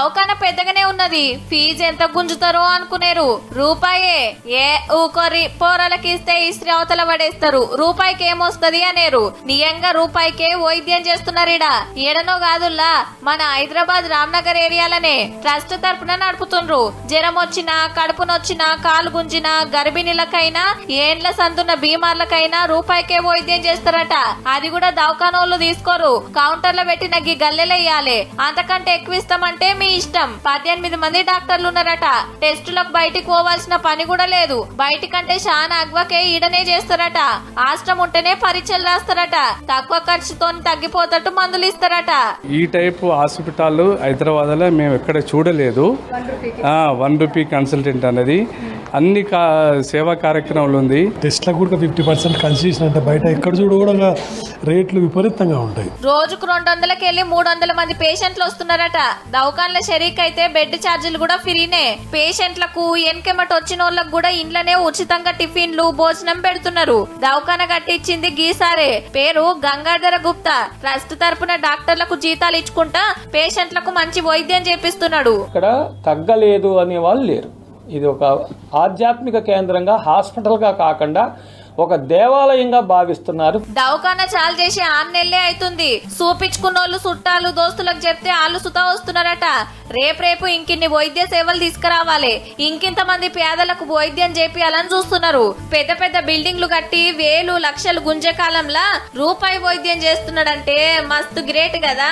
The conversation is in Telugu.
దవాఖాన పెద్దగానే ఉన్నది, ఫీజు ఎంత గుంజుతారో అనుకునేరు. రూపాయే. ఏ ఊకొరి పోరలకి ఇస్తే ఇస్త్రీ అవతల పడేస్తారు, రూపాయికి ఏమొస్తది అనేరు. నియంగా రూపాయికే వైద్యం చేస్తున్నారీడా. ఏడనో కాదుల్లా, మన హైదరాబాద్ రామ్నగర్ ఏరియాలనే ట్రస్ట్ తరపున నడుపుతుండ్రు. జ్వరం వచ్చినా, కడుపునొచ్చినా, కాలు గుంజినా, గర్భిణీలకైనా, ఏండ్ల సందున్న బీమార్లకైనా రూపాయికే వైద్యం చేస్తారట. అది కూడా దవాఖానోళ్ళు తీసుకోరు, కౌంటర్లో పెట్టిన గీ గల్లెలెయ్యాలి. అంతకంటే ఎక్కువ ఇస్తామంటే మీ ఇష్టం. 18 మంది డాక్టర్లు ఉన్నారట. టెస్టులకు బయటికి పోవాల్సిన పని కూడా లేదు. బయటికంటే చాలా అగ్వకే ఈడనే చేస్తారట. ఆశ్రమం ఉంటేనే పరీక్షలు రాస్తారట. తక్కువ ఖర్చుతో తగ్గిపోతట్టు మందులు ఇస్తారట. ఈ టైప్ హాస్పిటల్ హైదరాబాద్ లో మేము ఎక్కడ చూడలేదు. ₹1 కన్సల్టెంట్ అనేది అన్ని సేవా కార్యక్రమాలు ఉంది. టెస్ట్లకు కూడా 50% కన్సెషన్ అంటే బయట ఎక్కడ చూడ కూడా రేట్లు విపరీతంగా ఉంటాయి. రోజుకు 200కి వెళ్ళి 300 మంది పేషెంట్లు వస్తున్నారట. దవాఖాన్ల షరీక్ అయితే బెడ్ ఛార్జీలు కూడా ఫ్రీనే. పేషెంట్లకు ఎన్కెమట వచ్చిన వాళ్ళకు కూడా ఇంట్లోనే ఉచితంగా టిఫిన్లు, భోజనం పెడుతున్నారు. దవాఖాన కట్టించింది గీసారే, పేరు గంగాధర గుప్తా. ట్రస్ట్ తరపున డాక్టర్లకు జీతాలు ఇచ్చుకుంటా పేషెంట్లకు మంచి వైద్యం చేపిస్తున్నాడు. ఇక్కడ తగ్గలేదు అనే వాళ్ళు లేరు. ఇది ఒక ఆధ్యాత్మిక కేంద్రంగా, హాస్పిటల్ గా కాకుండా ఒక దేవాలయంగా భావిస్తున్నారు. దవాఖాన చాలు చేసి 6 నెలలే అవుతుంది. చూపించుకున్నోళ్ళు చుట్టాలు, దోస్తులకు చెప్తే వాళ్ళు సుతా వస్తున్నారట. రేపు ఇంకిన్ని వైద్య సేవలు తీసుకురావాలి. ఇంకింత మంది పేదలకు వైద్యం చేపియాలని చూస్తున్నారు. పెద్ద పెద్ద బిల్డింగ్లు కట్టి వేలు లక్షలు గుంజే కాలంలా రూపాయి వైద్యం చేస్తున్నాడంటే మస్తు గ్రేట్ కదా.